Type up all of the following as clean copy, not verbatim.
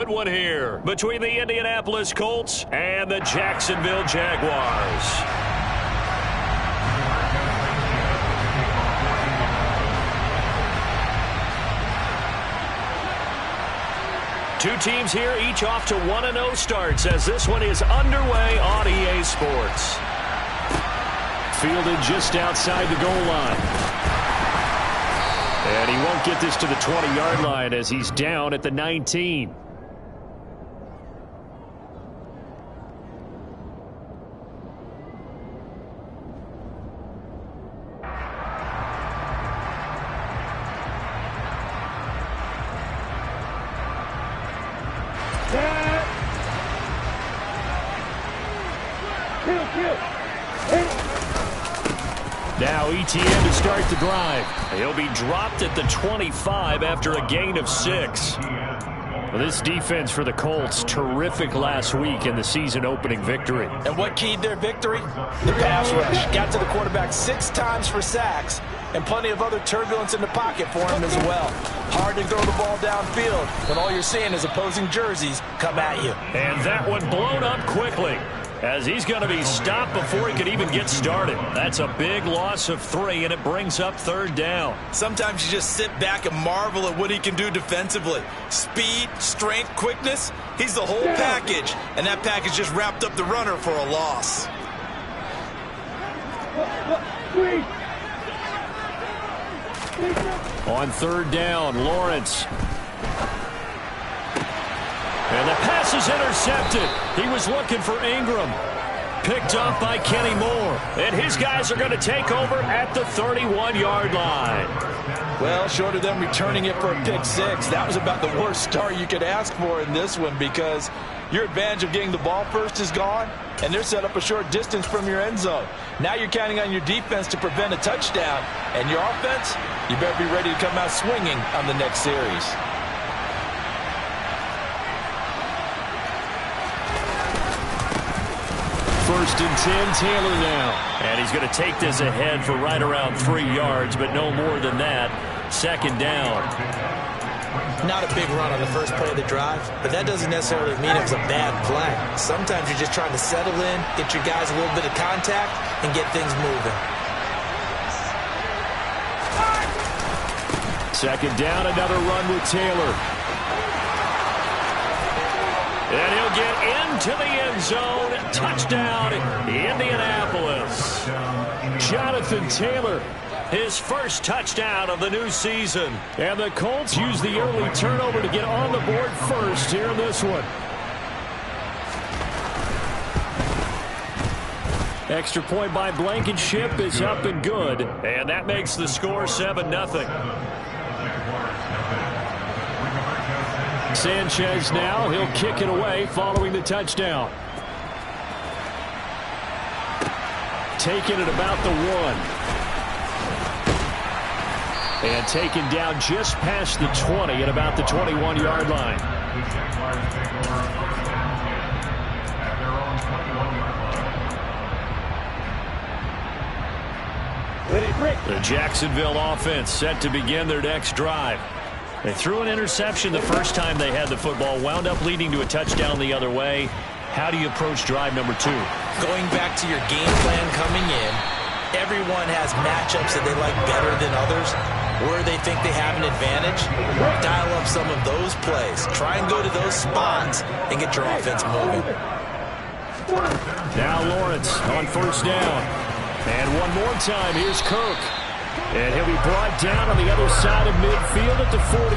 Good one here between the Indianapolis Colts and the Jacksonville Jaguars. Two teams here, each off to 1-0 starts as this one is underway on EA Sports. Fielded just outside the goal line. And he won't get this to the 20-yard line as he's down at the 19. Now ETN to start the drive. He'll be dropped at the 25 after a gain of 6. Well, this defense for the Colts, terrific last week in the season-opening victory. And what keyed their victory? The pass rush. Got to the quarterback 6 times for sacks, and plenty of other turbulence in the pocket for him as well. Hard to throw the ball downfield when all you're seeing is opposing jerseys come at you. And that one blown up quickly, as he's going to be stopped before he could even get started. That's a big loss of 3, and it brings up 3rd down. Sometimes you just sit back and marvel at what he can do defensively. Speed, strength, quickness, he's the whole package. And that package just wrapped up the runner for a loss. On 3rd down, Lawrence. And the pass is intercepted. He was looking for Ingram. Picked up by Kenny Moore. And his guys are going to take over at the 31-yard line. Well, short of them returning it for a pick 6, that was about the worst start you could ask for in this one, because your advantage of getting the ball first is gone, and they're set up a short distance from your end zone. Now you're counting on your defense to prevent a touchdown, and your offense, you better be ready to come out swinging on the next series. First and 10, Taylor now. And he's going to take this ahead for right around 3 yards, but no more than that. 2nd down. Not a big run on the first play of the drive, but that doesn't necessarily mean it was a bad play. Sometimes you're just trying to settle in, get your guys a little bit of contact, and get things moving. 2nd down, another run with Taylor. And he'll get into the end zone. Touchdown, Indianapolis. Jonathan Taylor, his first touchdown of the new season. And the Colts use the early turnover to get on the board first here in this one. Extra point by Blankenship is up and good. And that makes the score 7-0. Sanchez now, he'll kick it away following the touchdown. Taken at about the 1. And taken down just past the 20 at about the 21-yard line. The Jacksonville offense set to begin their next drive. They threw an interception the first time they had the football, wound up leading to a touchdown the other way. How do you approach drive number 2? Going back to your game plan coming in, everyone has matchups that they like better than others, where they think they have an advantage. Dial up some of those plays. Try and go to those spots and get your offense moving. Now Lawrence on 1st down. And one more time, here's Kirk. And he'll be brought down on the other side of midfield at the 43.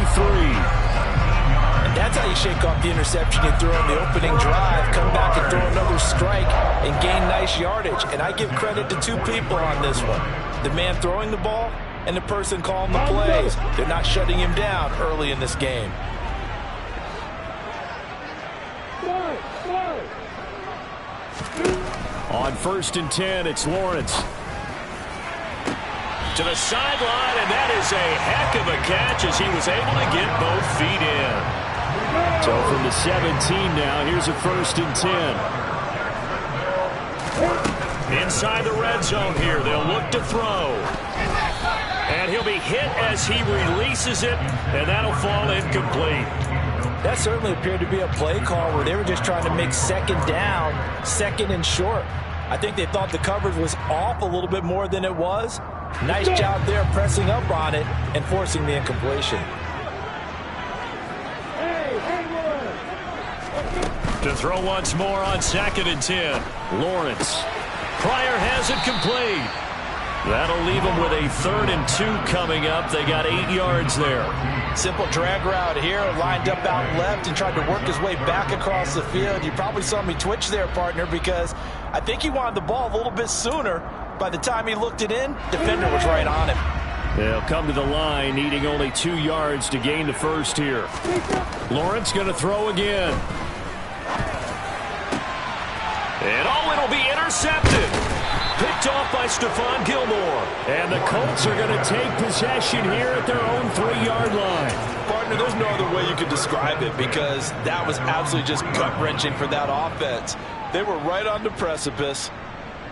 And that's how you shake off the interception you threw on the opening drive. Come back and throw another strike and gain nice yardage. And I give credit to 2 people on this one. The man throwing the ball and the person calling the plays. They're not shutting him down early in this game. On 1st and 10, it's Lawrence. To the sideline, and that is a heck of a catch as he was able to get both feet in. So from the 17 now, here's a 1st and 10. Inside the red zone here, they'll look to throw. And he'll be hit as he releases it, and that'll fall incomplete. That certainly appeared to be a play call where they were just trying to make second down, second and short. I think they thought the coverage was off a little bit more than it was. Nice job there pressing up on it and forcing the incompletion. To throw once more on 2nd and 10. Lawrence. Pryor has it complete. That'll leave them with a 3rd and 2 coming up. They got 8 yards there. Simple drag route here, lined up out left and tried to work his way back across the field. You probably saw me twitch there, partner, because I think he wanted the ball a little bit sooner. By the time he looked it in, defender was right on him. They'll come to the line, needing only 2 yards to gain the first here. Lawrence going to throw again. And it'll be intercepted. Picked off by Stephon Gilmore. And the Colts are going to take possession here at their own 3-yard line. Partner, there's no other way you could describe it because that was absolutely just gut-wrenching for that offense. They were right on the precipice.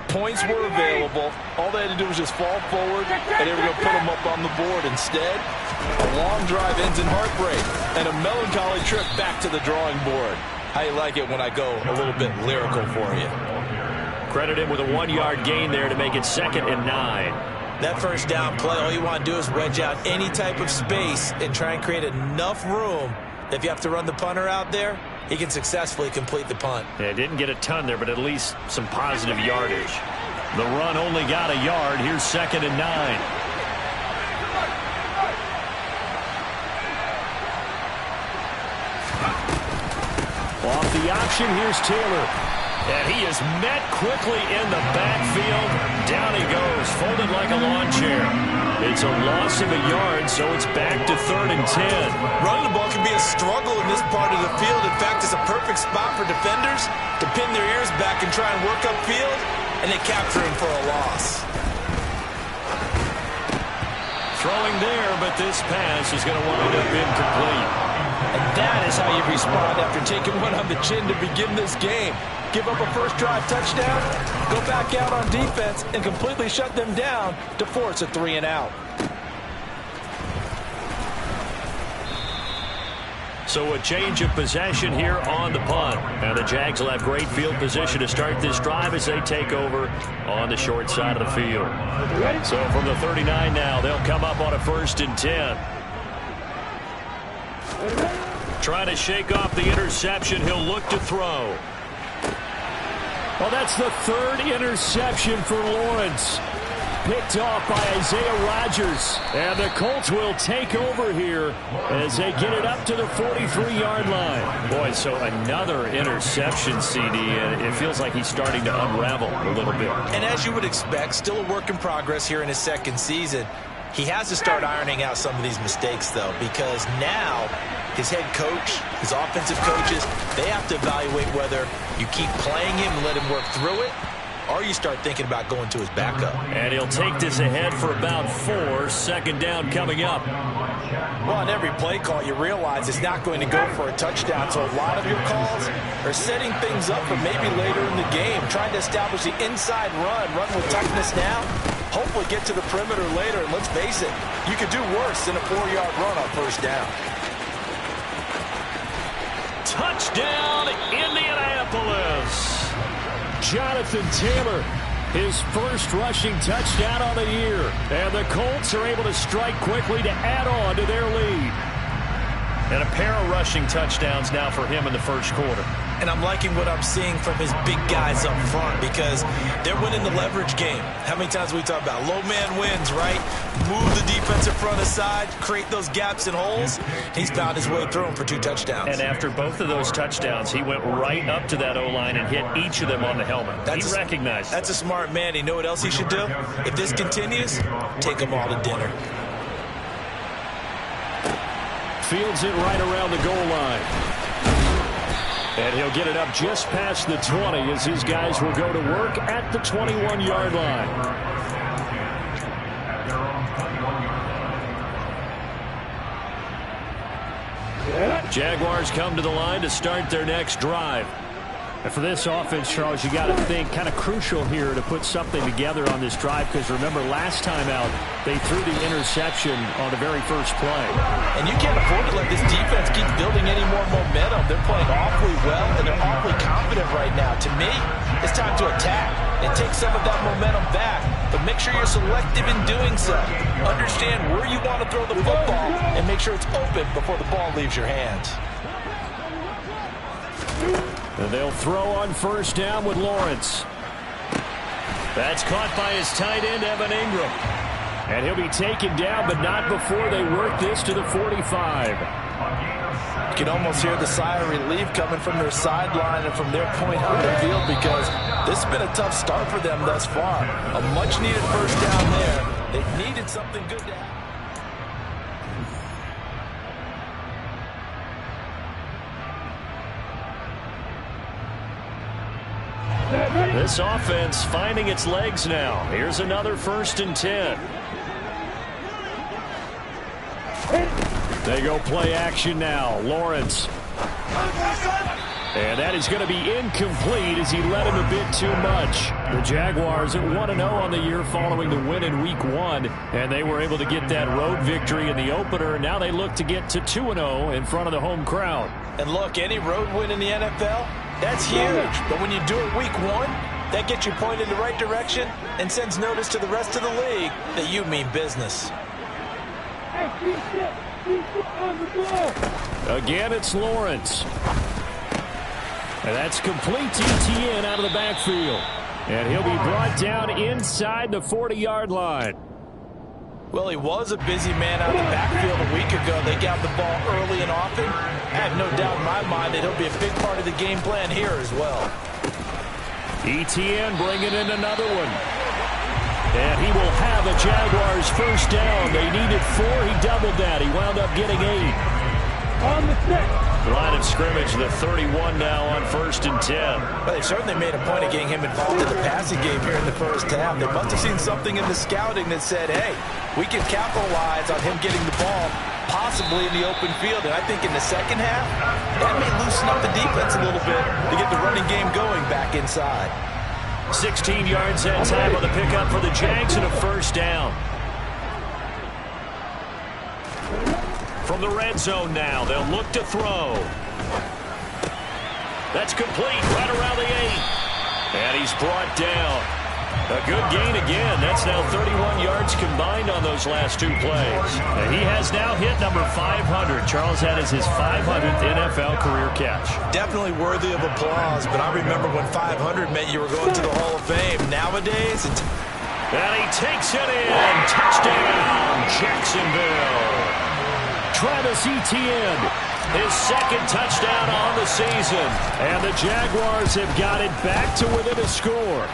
Points were available. All they had to do was just fall forward, and they were going to put them up on the board. Instead, a long drive ends in heartbreak and a melancholy trip back to the drawing board. How you like it when I go a little bit lyrical for you? Credit him with a 1-yard gain there to make it 2nd and 9. That first down play, all you want to do is wedge out any type of space and try and create enough room. If you have to run the punter out there, he can successfully complete the punt. Yeah, didn't get a ton there, but at least some positive yardage. The run only got a yard. Here's 2nd and 9. Off the option, here's Taylor. And he is met quickly in the backfield. Down he goes, folded like a lawn chair. It's a loss of a yard, so it's back to 3rd and 10. Running the ball can be a struggle in this part of the field. In fact, it's a perfect spot for defenders to pin their ears back and try and work upfield, and they capture him for a loss. Throwing there, but this pass is going to wind up incomplete. And that is how you respond after taking one on the chin to begin this game. Give up a first drive touchdown, go back out on defense, and completely shut them down to force a 3-and-out. So a change of possession here on the punt. Now the Jags will have great field position to start this drive as they take over on the short side of the field. So from the 39 now, they'll come up on a 1st and 10. Trying to shake off the interception. He'll look to throw. Well, that's the 3rd interception for Lawrence. Picked off by Isaiah Rodgers. And the Colts will take over here as they get it up to the 43-yard line. Boy, so another interception, CD, and it feels like he's starting to unravel a little bit. And as you would expect, still a work in progress here in his 2nd season. He has to start ironing out some of these mistakes, though, because now his head coach, his offensive coaches, they have to evaluate whether you keep playing him and let him work through it, or you start thinking about going to his backup. And he'll take this ahead for about 4. 2nd down coming up. Well, on every play call, you realize it's not going to go for a touchdown, so a lot of your calls are setting things up for maybe later in the game, trying to establish the inside run with toughness now, hopefully get to the perimeter later, and let's face it, you could do worse than a 4-yard run on 1st down. Touchdown, Indianapolis. Jonathan Taylor, his first rushing touchdown on the year. And the Colts are able to strike quickly to add on to their lead. And a pair of rushing touchdowns now for him in the 1st quarter. And I'm liking what I'm seeing from his big guys up front because they're winning the leverage game. How many times we talk about low man wins, right? Move the defensive front aside, create those gaps and holes. He's found his way through them for 2 touchdowns. And after both of those touchdowns, he went right up to that O-line and hit each of them on the helmet. He recognized That's a smart man. You know what else he should do? If this continues, take them all to dinner. Fields it right around the goal line. And he'll get it up just past the 20 as his guys will go to work at the 21-yard line. Jaguars come to the line to start their next drive. And for this offense, Charles, you got to think kind of crucial here to put something together on this drive, because remember last time out they threw the interception on the very first play. And you can't afford to let this defense keep building any more momentum. They're playing awfully well, and they're awfully confident right now. To me, it's time to attack and take some of that momentum back, but make sure you're selective in doing so. Understand where you want to throw the football and make sure it's open before the ball leaves your hands. And they'll throw on first down with Lawrence. That's caught by his tight end, Evan Ingram. And he'll be taken down, but not before they work this to the 45. You can almost hear the sigh of relief coming from their sideline and from their point on the field, because this has been a tough start for them thus far. A much-needed first down there. They needed something good to happen. This offense finding its legs now. Here's another 1st and 10. They go play action now. Lawrence. And that is going to be incomplete as he led him a bit too much. The Jaguars at 1-0 on the year following the win in Week 1. And they were able to get that road victory in the opener. Now they look to get to 2-0 in front of the home crowd. And look, any road win in the NFL, that's huge. But when you do it Week 1, that gets you pointed in the right direction and sends notice to the rest of the league that you mean business. Again, it's Lawrence. And that's complete to ETN out of the backfield. And he'll be brought down inside the 40-yard line. Well, he was a busy man out of the backfield a week ago. They got the ball early and often. I have no doubt in my mind that he'll be a big part of the game plan here as well. ETN bringing in another one. And he will have a Jaguars first down. They needed 4. He doubled that. He wound up getting 8. On the set. Line of scrimmage, the 31 now on 1st and 10. Well, they certainly made a point of getting him involved in the passing game here in the first half. They must have seen something in the scouting that said, hey, we can capitalize on him getting the ball possibly in the open field. And I think in the second half, that may loosen up the defense a little bit to get the running game going back inside. 16 yards that time on the pickup for the Jags and a first down. From the red zone now, they'll look to throw. That's complete right around the 8. And he's brought down. A good gain again. That's now 31 yards combined on those last 2 plays. And he has now hit number 500. Charles, that is his 500th NFL career catch. Definitely worthy of applause, but I remember when 500 meant you were going to the Hall of Fame. Nowadays, it's... And he takes it in. Touchdown, Jacksonville. Travis Etienne, his 2nd touchdown on the season. And the Jaguars have got it back to within a score.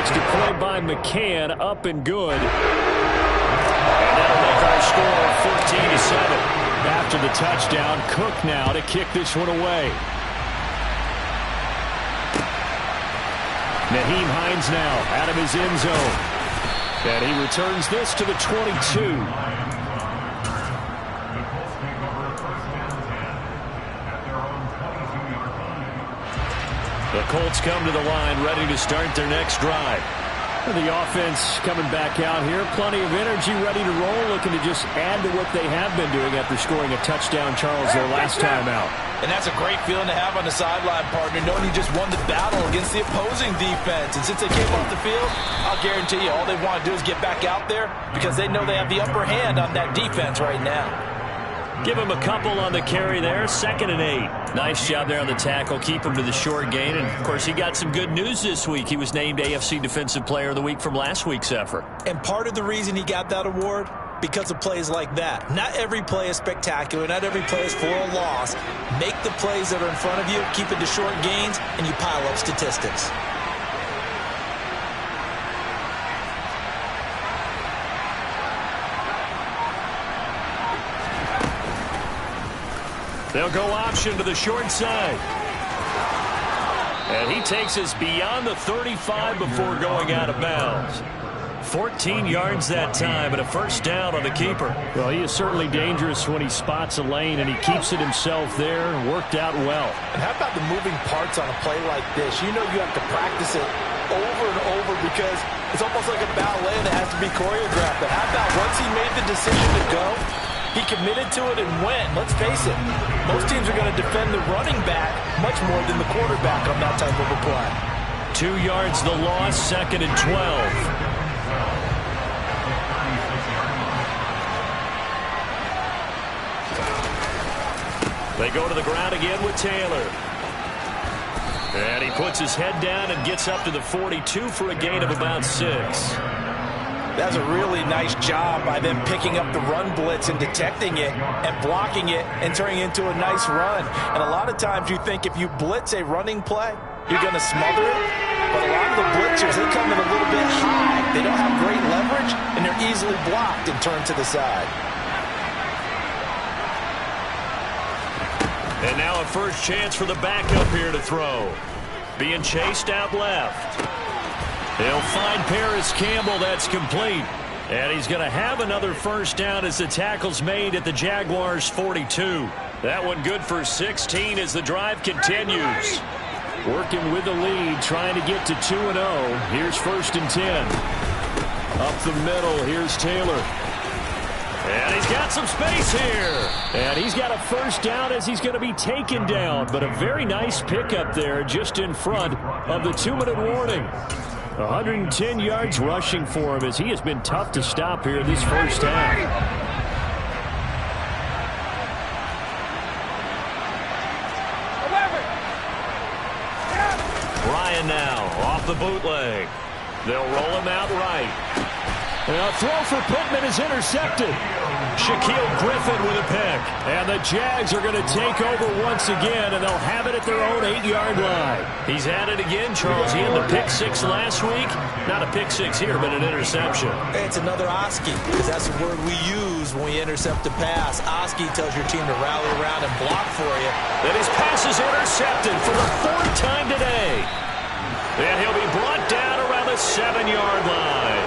It's deployed by McCann, up and good. And that'll make our score 14-7. After the touchdown, Cook now to kick this one away. Nyheim Hines now out of his end zone. And he returns this to the 22. The Colts come to the line, ready to start their next drive. The offense coming back out here. Plenty of energy, ready to roll, looking to just add to what they have been doing after scoring a touchdown, Charles, their last time out. And that's a great feeling to have on the sideline, partner, knowing you just won the battle against the opposing defense. And since they came off the field, I'll guarantee you all they want to do is get back out there because they know they have the upper hand on that defense right now. Give him a couple on the carry there. 2nd and 8. Nice job there on the tackle. Keep him to the short gain. And, of course, he got some good news this week. He was named AFC Defensive Player of the Week from last week's effort. And part of the reason he got that award, because of plays like that. Not every play is spectacular. Not every play is for a loss. Make the plays that are in front of you, keep it to short gains, and you pile up statistics. They'll go option to the short side. And he takes us beyond the 35 before going out of bounds. 14 yards that time and a first down on the keeper. Well, he is certainly dangerous when he spots a lane, and he keeps it himself there and worked out well. And how about the moving parts on a play like this? You know you have to practice it over and over because it's almost like a ballet that has to be choreographed. But how about once he made the decision to go, he committed to it and went. Let's face it, most teams are going to defend the running back much more than the quarterback on that type of a play. 2 yards the loss, 2nd and 12. They go to the ground again with Taylor. And he puts his head down and gets up to the 42 for a gain of about 6. That's a really nice job by them picking up the run blitz and detecting it and blocking it and turning it into a nice run. And a lot of times you think if you blitz a running play, you're going to smother it. But a lot of the blitzers, they come in a little bit high. They don't have great leverage, and they're easily blocked and turned to the side. And now a first chance for the backup here to throw. Being chased out left. They'll find Paris Campbell. That's complete. And he's going to have another first down as the tackle's made at the Jaguars' 42. That one good for 16 as the drive continues. Working with the lead, trying to get to 2-0. Here's 1st and 10. Up the middle, here's Taylor. And he's got some space here. And he's got a first down as he's going to be taken down. But a very nice pickup there just in front of the 2-minute warning. 110 yards rushing for him as he has been tough to stop here this first half. Ryan now off the bootleg. They'll roll him out right. And a throw for Pittman is intercepted. Shaquille Griffin with a pick. And the Jags are going to take over once again, and they'll have it at their own 8-yard line. He's at it again, Charles. He had the pick 6 last week. Not a pick 6 here, but an interception. It's another Oski, because that's the word we use when we intercept a pass. Oski tells your team to rally around and block for you. And his pass is intercepted for the 4th time today. And he'll be brought down around the 7-yard line.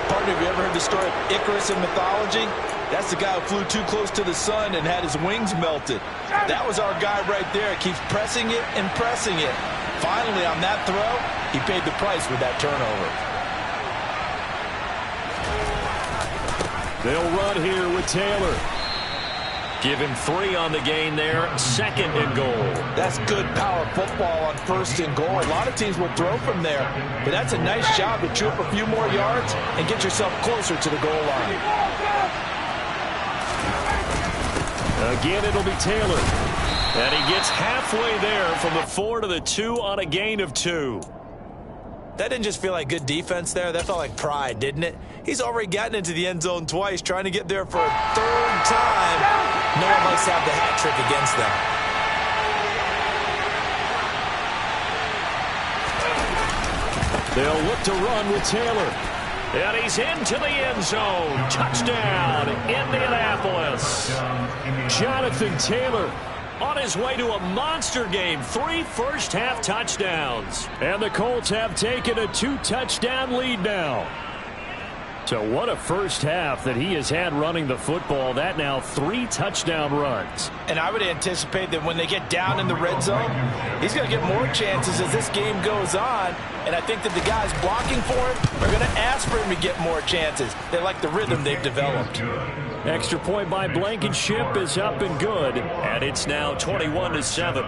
Partner, have you ever heard the story of Icarus in mythology? That's the guy who flew too close to the sun and had his wings melted. That was our guy right there. He keeps pressing it and pressing it. Finally, on that throw, he paid the price with that turnover. They'll run here with Taylor. Give him 3 on the gain there. 2nd and goal. That's good power football on 1st and goal. A lot of teams will throw from there, but that's a nice job to chew up a few more yards and get yourself closer to the goal line. Again, it'll be Taylor. And he gets halfway there from the 4 to the 2 on a gain of 2. That didn't just feel like good defense there. That felt like pride, didn't it? He's already gotten into the end zone twice, trying to get there for a 3rd time. No one likes to have the hat trick against them. They'll look to run with Taylor. And he's into the end zone. Touchdown, Indianapolis. Jonathan Taylor on his way to a monster game. 3 first-half touchdowns. And the Colts have taken a 2-touchdown lead now. So what a first half that he has had running the football. That now 3 touchdown runs. And I would anticipate that when they get down in the red zone, he's going to get more chances as this game goes on. And I think that the guys blocking for him are going to ask for him to get more chances. They like the rhythm they've developed. Extra point by Blankenship is up and good. And it's now 21-7.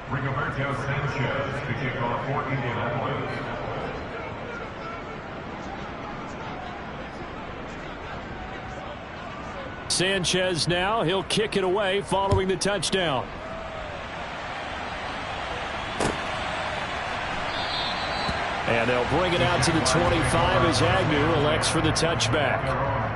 Rigoberto Sanchez to kick off for Indianapolis. Sanchez now, he'll kick it away following the touchdown. And they'll bring it out to the 25 as Agnew elects for the touchback.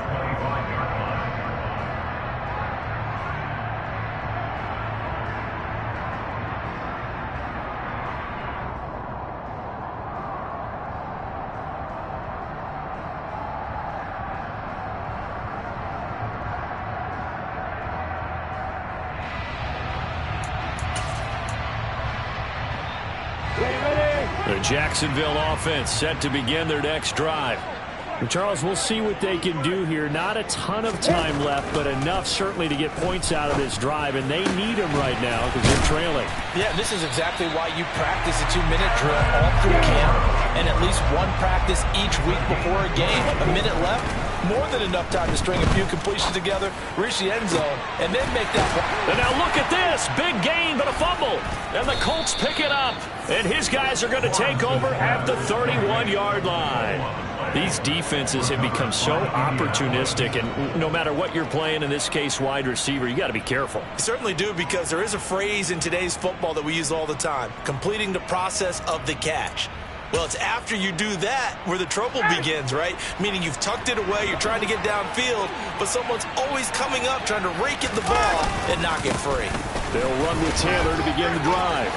The Jacksonville offense set to begin their next drive. Charles, we'll see what they can do here. Not a ton of time left, but enough certainly to get points out of this drive, and they need them right now because they're trailing. Yeah, this is exactly why you practice a 2-minute drill all through camp and at least one practice each week before a game. A minute left, more than enough time to string a few completions together, reach the end zone, and then make that one. And now look at this. Big gain, but a fumble. And the Colts pick it up. And his guys are going to take over at the 31-yard line. These defenses have become so opportunistic, and no matter what you're playing, in this case wide receiver, you got to be careful. You certainly do, because there is a phrase in today's football that we use all the time, completing the process of the catch. Well, it's after you do that where the trouble begins, right? Meaning you've tucked it away, you're trying to get downfield, but someone's always coming up trying to rake at the ball and knock it free. They'll run with Taylor to begin the drive.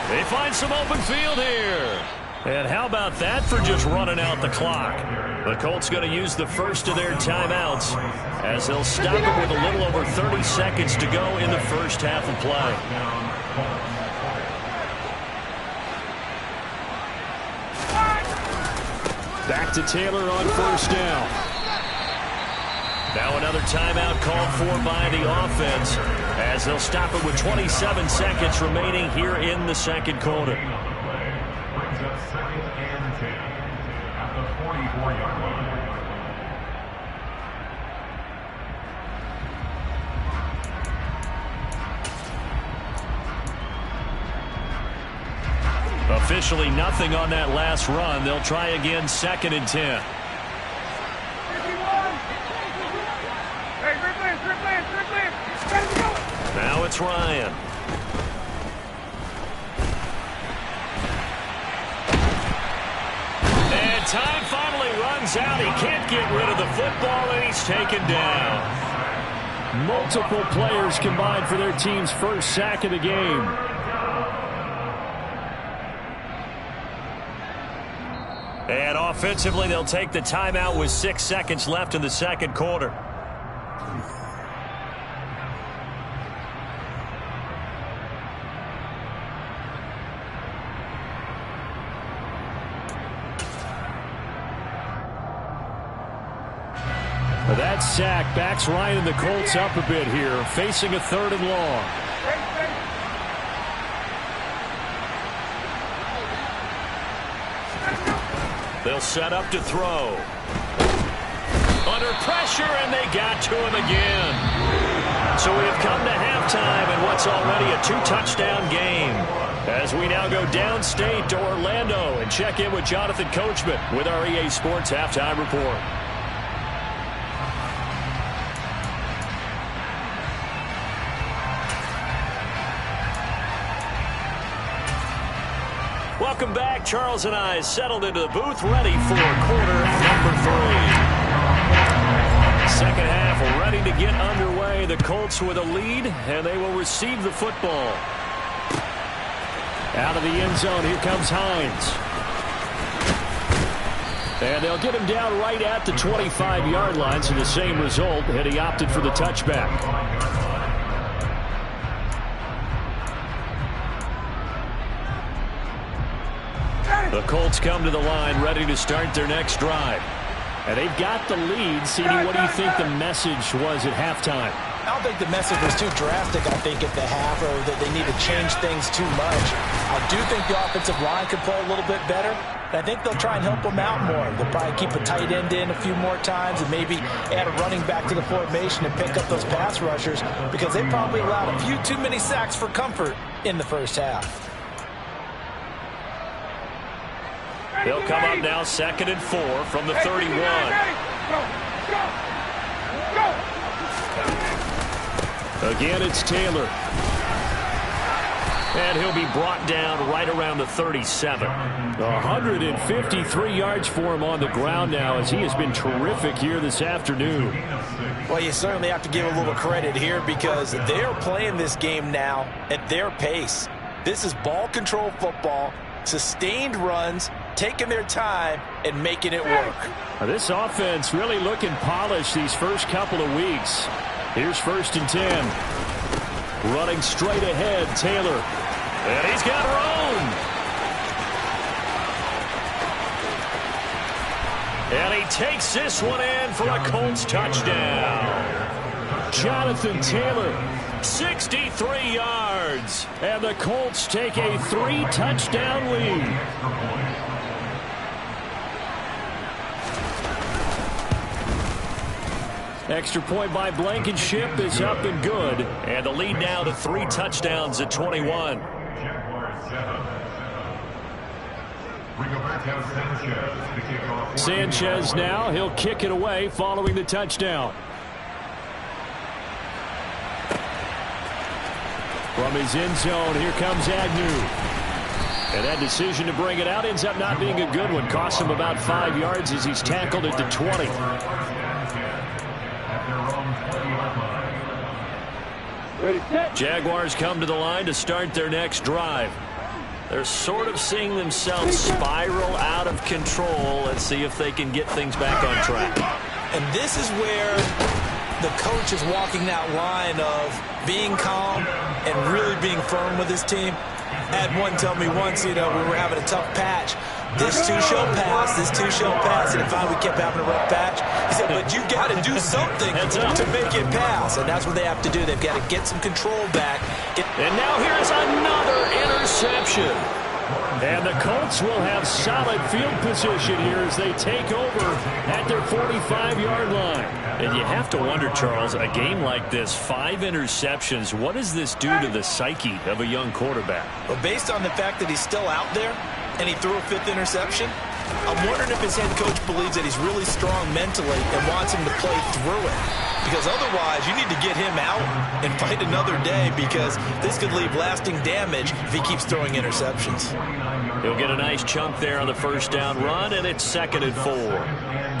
They find some open field here. And how about that for just running out the clock? The Colts going to use the first of their timeouts as they'll stop it with a little over 30 seconds to go in the first half of play. Back to Taylor on first down. Now another timeout called for by the offense as they'll stop it with 27 seconds remaining here in the second quarter. Officially nothing on that last run. They'll try again, 2nd and 10. Now it's Ryan. And time finally runs out. He can't get rid of the football, and he's taken down. Multiple players combined for their team's first sack of the game. And offensively, they'll take the timeout with 6 seconds left in the second quarter. That sack backs Ryan and the Colts up a bit here, facing a 3rd and long. They'll set up to throw. Under pressure, and they got to him again. So we have come to halftime in what's already a 2-touchdown game. As we now go downstate to Orlando and check in with Jonathan Coachman with our EA Sports Halftime Report. Welcome back. Charles and I settled into the booth, ready for quarter number 3. Second half ready to get underway. The Colts with a lead, and they will receive the football. Out of the end zone, here comes Hines. And they'll get him down right at the 25-yard line, so the same result, and he opted for the touchback. The Colts come to the line ready to start their next drive. And they've got the lead. CD, what do you think the message was at halftime? I don't think the message was too drastic, I think, at the half, or that they need to change things too much. I do think the offensive line could play a little bit better. And I think they'll try and help them out more. They'll probably keep a tight end in a few more times and maybe add a running back to the formation and pick up those pass rushers, because they probably allowed a few too many sacks for comfort in the first half. They'll come up now 2nd and 4 from the 31. Again, it's Taylor. And he'll be brought down right around the 37. 153 yards for him on the ground now, as he has been terrific here this afternoon. Well, you certainly have to give a little credit here, because they're playing this game now at their pace. This is ball control football, sustained runs, taking their time and making it work. This offense really looking polished these first couple of weeks. Here's 1st and 10. Running straight ahead, Taylor. And he's got room. And he takes this one in for a Colts touchdown. Jonathan Taylor. 63 yards. And the Colts take a 3-touchdown lead. Extra point by Blankenship is up and good. And the lead now to 3 touchdowns at 21. Sanchez now, he'll kick it away following the touchdown. From his end zone, here comes Agnew. And that decision to bring it out ends up not being a good one. Costs him about 5 yards as he's tackled at the 20. Jaguars come to the line to start their next drive. They're sort of seeing themselves spiral out of control. Let's see if they can get things back on track. And this is where the coach is walking that line of being calm and really being firm with his team. I had one tell me once, we were having a tough patch. This too shall pass, this too shall pass. And if we kept having a rough patch, he said, but you got to do something to make it pass. And that's what they have to do. They've got to get some control back. And now here's another interception. And the Colts will have solid field position here as they take over at their 45-yard line. And you have to wonder, Charles, a game like this, 5 interceptions, what does this do to the psyche of a young quarterback? Well, based on the fact that he's still out there and he threw a 5th interception, I'm wondering if his head coach believes that he's really strong mentally and wants him to play through it. Because otherwise, you need to get him out and fight another day, because this could leave lasting damage if he keeps throwing interceptions. He'll get a nice chunk there on the first down run, and it's 2nd and 4.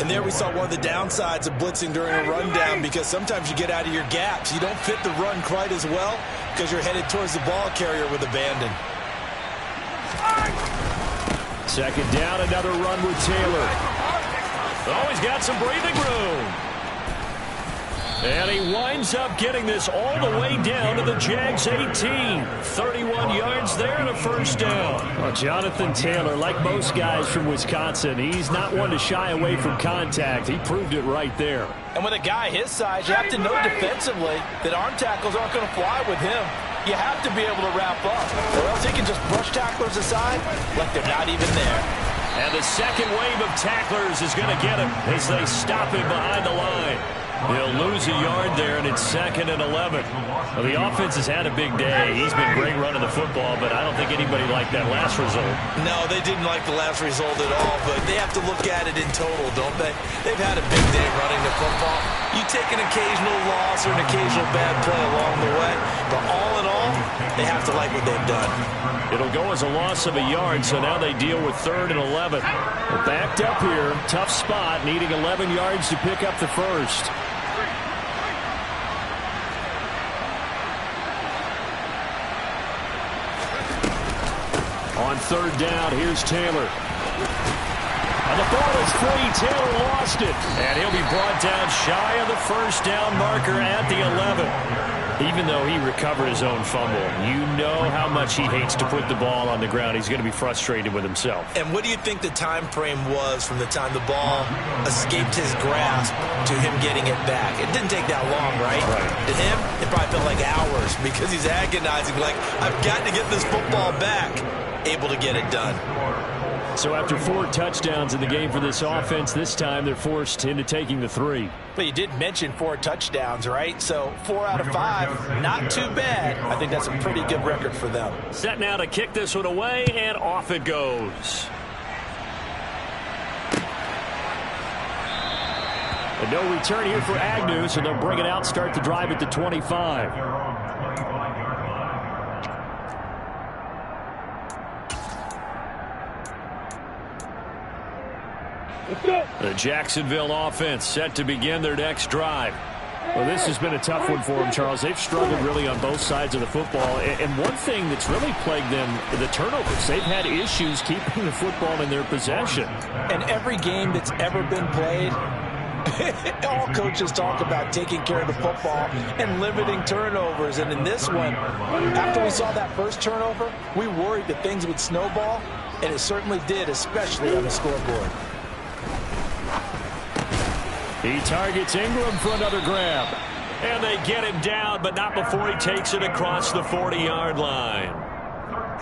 And there we saw one of the downsides of blitzing during a rundown, because sometimes you get out of your gaps. You don't fit the run quite as well because you're headed towards the ball carrier with abandon. 2nd down, another run with Taylor. Oh, he's got some breathing room. And he winds up getting this all the way down to the Jags 18. 31 yards there and a first down. Well, Jonathan Taylor, like most guys from Wisconsin, he's not one to shy away from contact. He proved it right there. And with a guy his size, you have to know defensively that arm tackles aren't going to fly with him. You have to be able to wrap up, or else he can just brush tacklers aside like they're not even there. And the second wave of tacklers is going to get him as they stop him behind the line. He'll lose a yard there, and it's 2nd and 11. Well, the offense has had a big day. He's been great running the football, but I don't think anybody liked that last result. No, they didn't like the last result at all, but they have to look at it in total, don't they? They've had a big day running the football. You take an occasional loss or an occasional bad play along the way, but all in all, they have to like what they've done. It'll go as a loss of a yard, so now they deal with 3rd and 11. We're backed up here. Tough spot, needing 11 yards to pick up the first. On 3rd down, here's Taylor. And the ball is free. Taylor lost it. And he'll be brought down shy of the first down marker at the 11. Even though he recovered his own fumble, you know how much he hates to put the ball on the ground. He's going to be frustrated with himself. And what do you think the time frame was from the time the ball escaped his grasp to him getting it back? It didn't take that long, right? To him, it probably felt like hours, because he's agonizing, like, I've got to get this football back. Able to get it done. So after 4 touchdowns in the game for this offense, this time they're forced into taking the 3. But you did mention 4 touchdowns, right? So 4 out of 5, not too bad. I think that's a pretty good record for them. Set now to kick this one away, and off it goes. And no return here for Agnew, so they'll bring it out, start the drive at the 25. The Jacksonville offense set to begin their next drive. Well, this has been a tough one for them, Charles. They've struggled really on both sides of the football. And one thing that's really plagued them, the turnovers. They've had issues keeping the football in their possession. And every game that's ever been played, all coaches talk about taking care of the football and limiting turnovers. And in this one, after we saw that first turnover, we worried that things would snowball, and it certainly did, especially on the scoreboard. He targets Ingram for another grab. And they get him down, but not before he takes it across the 40-yard line.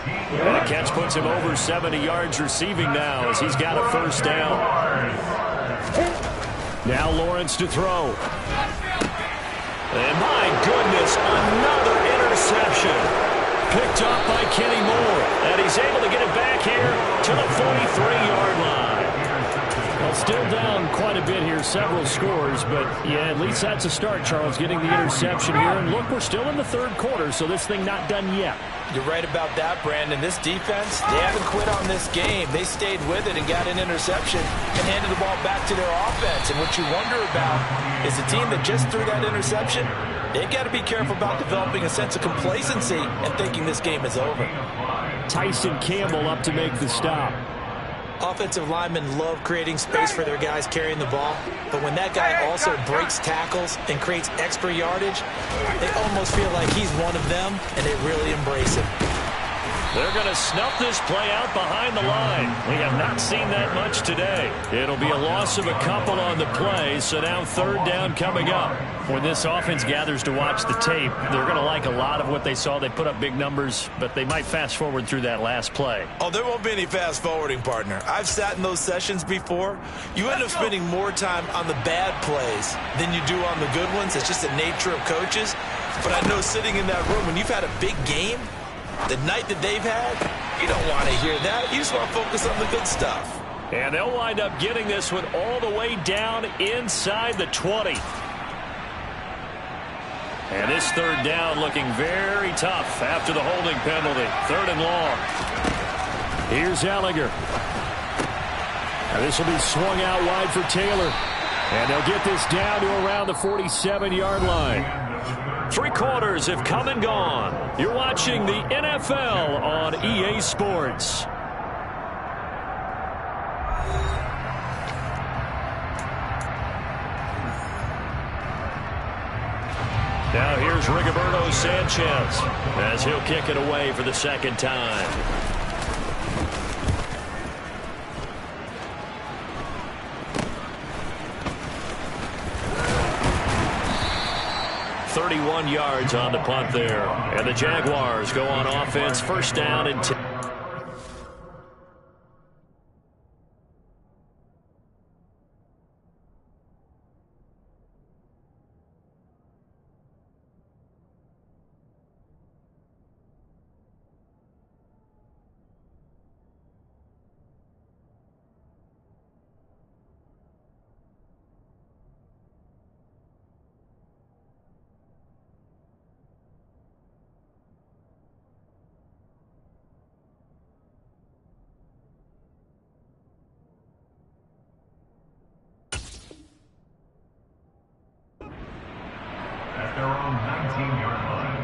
And the catch puts him over 70 yards receiving now as he's got a first down. Now Lawrence to throw. And my goodness, another interception. Picked up by Kenny Moore. And he's able to get it back here to the 43-yard line. Well, still down quite a bit here, several scores, but yeah, at least that's a start, Charles, getting the interception here. And look, we're still in the third quarter, so this thing not done yet. You're right about that, Brandon. This defense, they haven't quit on this game. They stayed with it and got an interception and handed the ball back to their offense. And what you wonder about is a team that just threw that interception, they've got to be careful about developing a sense of complacency and thinking this game is over. Tyson Campbell up to make the stop. Offensive linemen love creating space for their guys carrying the ball, but when that guy also breaks tackles and creates extra yardage, they almost feel like he's one of them, and they really embrace him. They're going to snuff this play out behind the line. We have not seen that much today. It'll be a loss of a couple on the play, so now third down coming up. When this offense gathers to watch the tape, they're going to like a lot of what they saw. They put up big numbers, but they might fast forward through that last play. Oh, there won't be any fast forwarding, partner. I've sat in those sessions before. You end up spending more time on the bad plays than you do on the good ones. It's just the nature of coaches. But I know sitting in that room, when you've had a big game, the night that they've had, you don't want to hear that. You just want to focus on the good stuff. And they'll wind up getting this one all the way down inside the 20. And this third down looking very tough after the holding penalty. Third and long. Here's Ellinger. Now this will be swung out wide for Taylor. And they'll get this down to around the 47-yard line. 3 quarters have come and gone. You're watching the NFL on EA Sports. Now here's Rigoberto Sanchez as he'll kick it away for the second time. .31 yards on the punt there. And the Jaguars go on offense, first down and 10. At their own 19-yard line.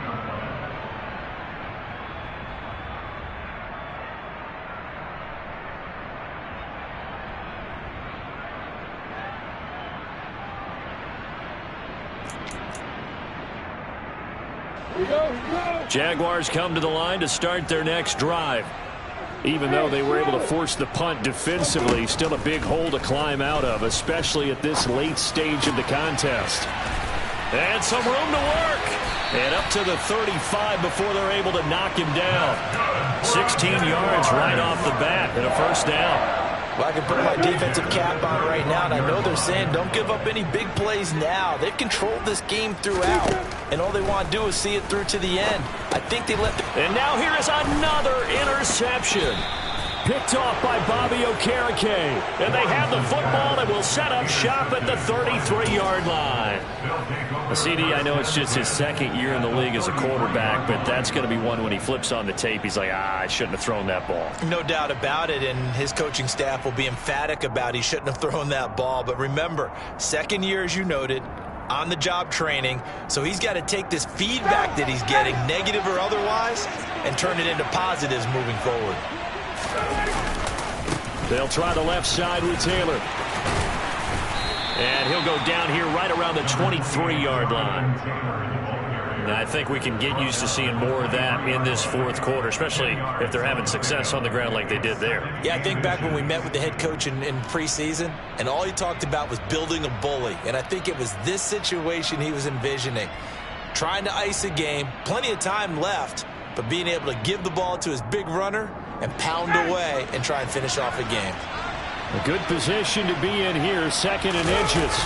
Jaguars come to the line to start their next drive. Even though they were able to force the punt defensively, still a big hole to climb out of, especially at this late stage of the contest. And some room to work. And up to the 35 before they're able to knock him down. 16 yards right off the bat and a first down. Well, I can put my defensive cap on right now, and I know they're saying don't give up any big plays now. They've controlled this game throughout, and all they want to do is see it through to the end. I think they let the... And now here is another interception. Picked off by Bobby Okereke. And they have the football and will set up shop at the 33-yard line. CD, I know it's just his second year in the league as a quarterback, but that's going to be one when he flips on the tape. He's like, I shouldn't have thrown that ball. No doubt about it, and his coaching staff will be emphatic about he shouldn't have thrown that ball. But remember, second year, as you noted, on-the-job training, so he's got to take this feedback that he's getting, negative or otherwise, and turn it into positives moving forward. They'll try the left side with Taylor. And he'll go down here right around the 23-yard line. and I think we can get used to seeing more of that in this fourth quarter, especially if they're having success on the ground like they did there. Yeah, I think back when we met with the head coach in preseason, and all he talked about was building a bully, and I think it was this situation he was envisioning. Trying to ice a game, plenty of time left, but being able to give the ball to his big runner and pound away and try and finish off a game. A good position to be in here, 2nd and inches.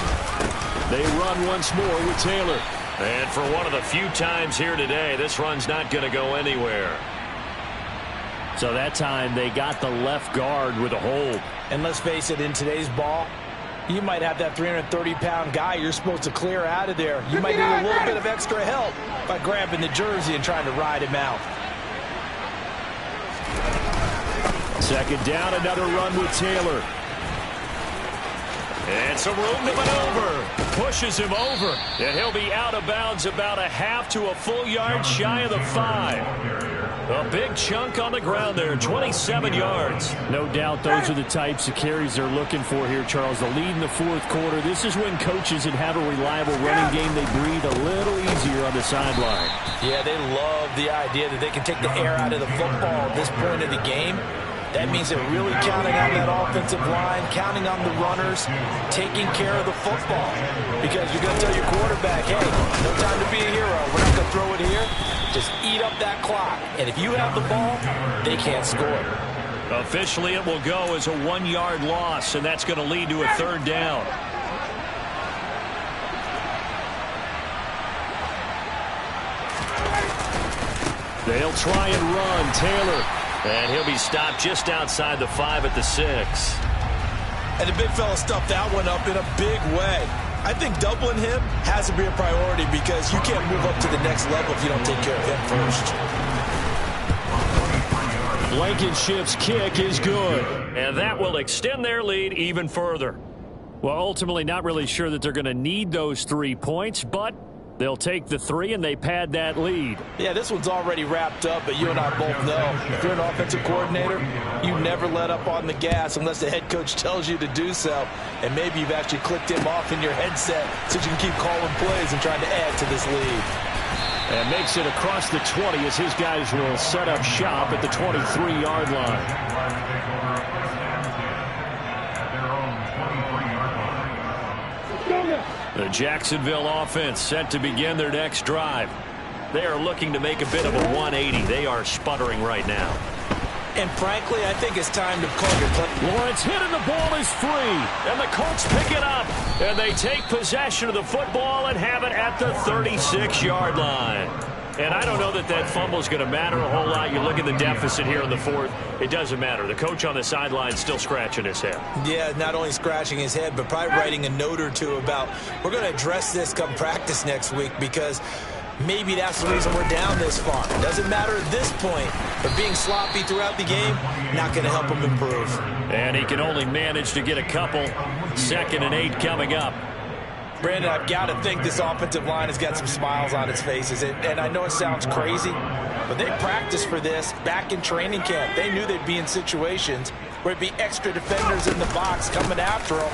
They run once more with Taylor. And for one of the few times here today, this run's not going to go anywhere. So that time they got the left guard with a hold. And let's face it, in today's ball, you might have that 330-pound guy you're supposed to clear out of there. You might need a little bit of extra help by grabbing the jersey and trying to ride him out. 2nd down, another run with Taylor. And some room to maneuver. Pushes him over. And he'll be out of bounds about a half to a full yard shy of the 5. A big chunk on the ground there, 27 yards. No doubt those are the types of carries they're looking for here, Charles. The lead in the fourth quarter. This is when coaches that have a reliable running game, they breathe a little easier on the sideline. Yeah, they love the idea that they can take the air out of the football at this point of the game. That means they're really counting on that offensive line, counting on the runners, taking care of the football. Because you're going to tell your quarterback, hey, no time to be a hero. We're not going to throw it here. Just eat up that clock. And if you have the ball, they can't score. Officially, it will go as a 1-yard loss, and that's going to lead to a 3rd down. They'll try and run. Taylor. And he'll be stopped just outside the 5 at the 6. And the big fella stuffed that one up in a big way. I think doubling him has to be a priority because you can't move up to the next level if you don't take care of him first. Blankenship's kick is good. And that will extend their lead even further. Well, ultimately not really sure that they're going to need those 3 points, but they'll take the 3 and they pad that lead. Yeah, this one's already wrapped up, but you and I both know if you're an offensive coordinator, you never let up on the gas unless the head coach tells you to do so. And maybe you've actually clicked him off in your headset so you can keep calling plays and trying to add to this lead. And makes it across the 20 as his guys will set up shop at the 23-yard line. The Jacksonville offense set to begin their next drive. They are looking to make a bit of a 180. They are sputtering right now. And frankly, I think it's time to call your play. Lawrence hit and the ball is free. And the Colts pick it up. And they take possession of the football and have it at the 36-yard line. And I don't know that that fumble is going to matter a whole lot. You look at the deficit here in the 4th. It doesn't matter. The coach on the sideline still scratching his head. Yeah, not only scratching his head, but probably writing a note or two about we're going to address this come practice next week because maybe that's the reason we're down this far. Doesn't matter at this point, but being sloppy throughout the game, not going to help him improve. And he can only manage to get a couple. 2nd and 8 coming up. Brandon, I've got to think this offensive line has got some smiles on its faces. And I know it sounds crazy, but they practiced for this back in training camp. They knew they'd be in situations where it'd be extra defenders in the box coming after them,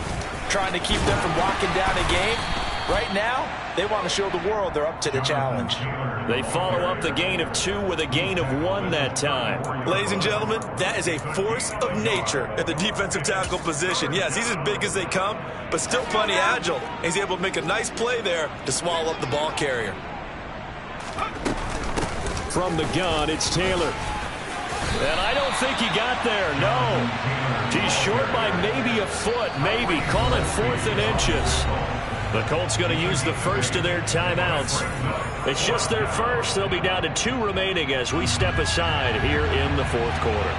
trying to keep them from locking down a game. Right now, they want to show the world they're up to the challenge. They follow up the gain of 2 with a gain of 1 that time. Ladies and gentlemen, that is a force of nature at the defensive tackle position. Yes, he's as big as they come, but still plenty agile. He's able to make a nice play there to swallow up the ball carrier. From the gun, it's Taylor. And I don't think he got there, no. He's short by maybe a foot, maybe. Call it 4th and inches. The Colts going to use the first of their timeouts. It's just their first. They'll be down to 2 remaining as we step aside here in the 4th quarter.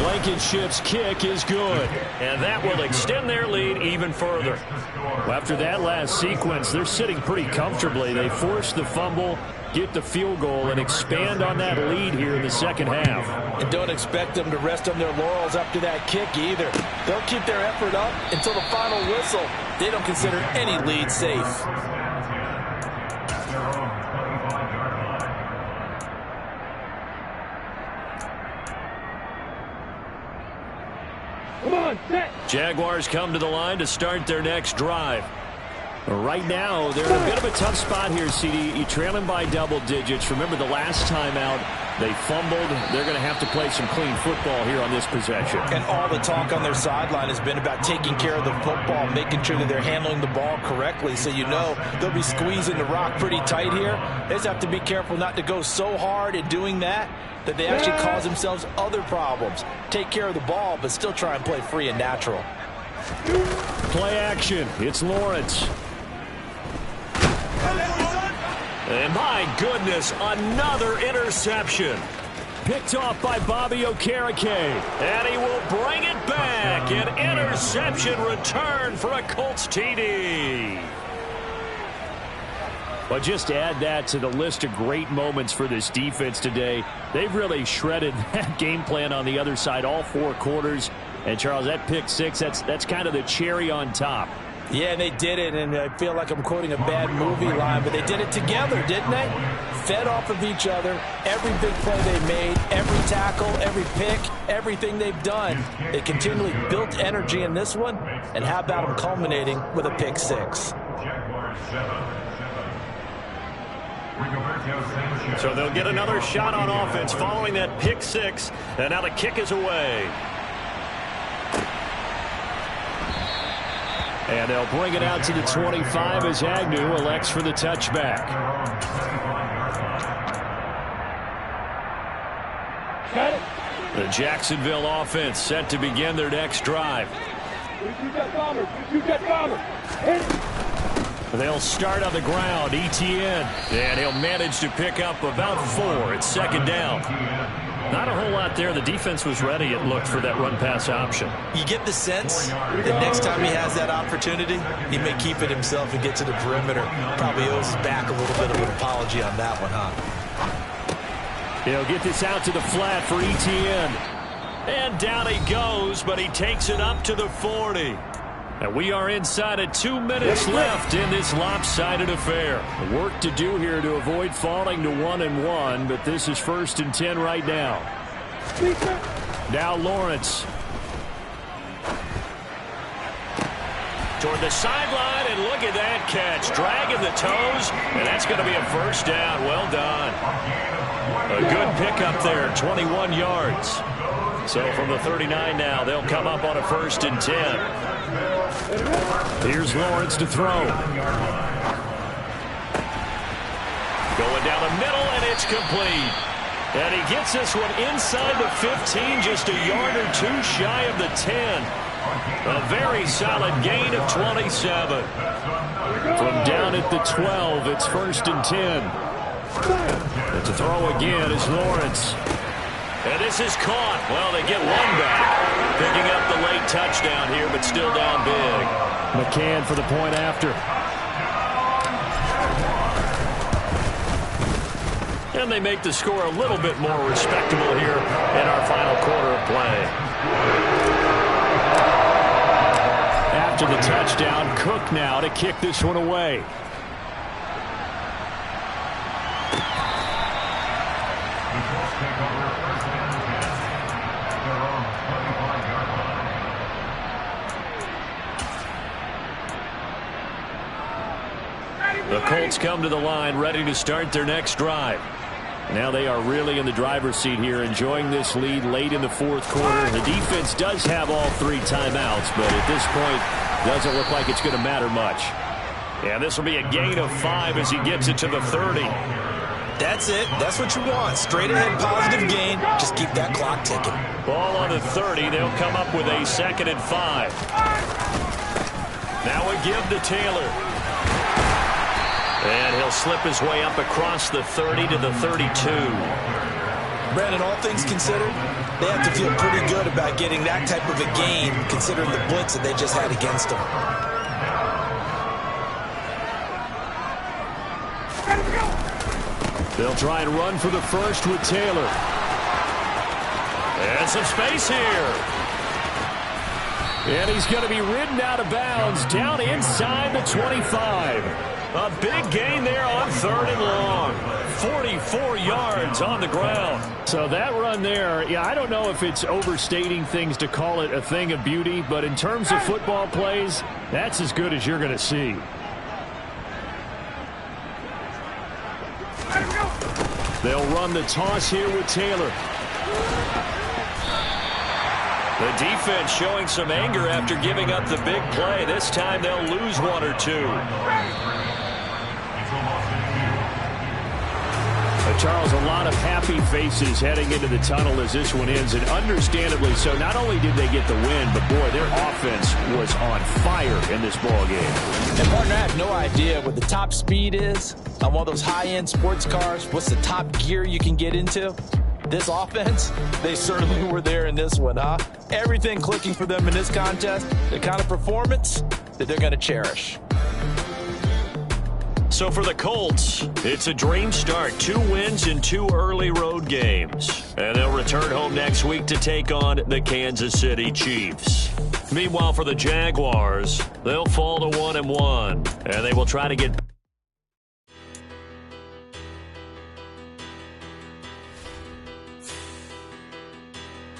Blankenship's kick is good. And that will extend their lead even further. Well, after that last sequence, they're sitting pretty comfortably. They force the fumble, get the field goal, and expand on that lead here in the second half. And don't expect them to rest on their laurels after that kick either. They'll keep their effort up until the final whistle. They don't consider any lead safe. Jaguars come to the line to start their next drive. Right now, they're in a bit of a tough spot here, CD. You're trailing by double digits. Remember the last time out, they fumbled. They're going to have to play some clean football here on this possession. And all the talk on their sideline has been about taking care of the football, making sure that they're handling the ball correctly. So you know they'll be squeezing the rock pretty tight here. They just have to be careful not to go so hard in doing that they actually cause themselves other problems. Take care of the ball, but still try and play free and natural. Play action. It's Lawrence. And my goodness, another interception. Picked off by Bobby Okereke. And he will bring it back. An interception return for a Colts TD. But just add that to the list of great moments for this defense today. They've really shredded that game plan on the other side all 4 quarters. And, Charles, that pick 6, that's kind of the cherry on top. Yeah, and they did it, and I feel like I'm quoting a bad movie line, but they did it together, didn't they? Fed off of each other, every big play they made, every tackle, every pick, everything they've done. They continually built energy in this one, and how about them culminating with a pick 6? So they'll get another shot on offense following that pick 6, and now the kick is away. And they'll bring it out to the 25 as Agnew elects for the touchback. The Jacksonville offense set to begin their next drive. They'll start on the ground. Etienne. And he'll manage to pick up about 4. It's second down. Not a whole lot there. The defense was ready, it looked, for that run-pass option. You get the sense that next time he has that opportunity, he may keep it himself and get to the perimeter. Probably owes his back a little bit of an apology on that one, huh? He'll get this out to the flat for Etienne. And down he goes, but he takes it up to the 40. And we are inside of 2 minutes left in this lopsided affair. Work to do here to avoid falling to 1-1, but this is 1st and 10 right now. Now Lawrence. Toward the sideline, and look at that catch. Dragging the toes, and that's going to be a first down. Well done. A good pickup there, 21 yards. So from the 39 now, they'll come up on a 1st and 10. Here's Lawrence to throw. Going down the middle, and it's complete. And he gets this one inside the 15, just a yard or 2 shy of the 10. A very solid gain of 27. From down at the 12, it's 1st and 10. And to throw again is Lawrence. And this is caught. Well, they get one back. Picking up the late touchdown here, but still down big. McCann for the point after. And they make the score a little bit more respectable here in our final quarter of play. After the touchdown, Cook now to kick this one away. The Colts come to the line ready to start their next drive. Now they are really in the driver's seat here, enjoying this lead late in the 4th quarter. The defense does have all 3 timeouts, but at this point, doesn't look like it's going to matter much. And this will be a gain of 5 as he gets it to the 30. That's it. That's what you want. Straight ahead, positive gain. Just keep that clock ticking. Ball on the 30. They'll come up with a 2nd and 5. Now a give to Taylor. And he'll slip his way up across the 30 to the 32. Brandon, all things considered, they have to feel pretty good about getting that type of a gain, considering the blitz that they just had against them. They'll try and run for the first with Taylor. And some space here. And he's going to be ridden out of bounds down inside the 25. A big gain there on 3rd and long. 44 yards on the ground. So that run there, yeah, I don't know if it's overstating things to call it a thing of beauty, but in terms of football plays, that's as good as you're going to see. They'll run the toss here with Taylor. The defense showing some anger after giving up the big play. This time they'll lose one or two. Charles, a lot of happy faces heading into the tunnel as this one ends, and understandably so. Not only did they get the win, but boy, their offense was on fire in this ball game. And partner, I have no idea what the top speed is on one of those high-end sports cars. What's the top gear you can get into? This offense, they certainly were there in this one, huh? Everything clicking for them in this contest, the kind of performance that they're going to cherish. So for the Colts, it's a dream start. 2 wins in 2 early road games. And they'll return home next week to take on the Kansas City Chiefs. Meanwhile, for the Jaguars, they'll fall to 1-1. And they will try to get back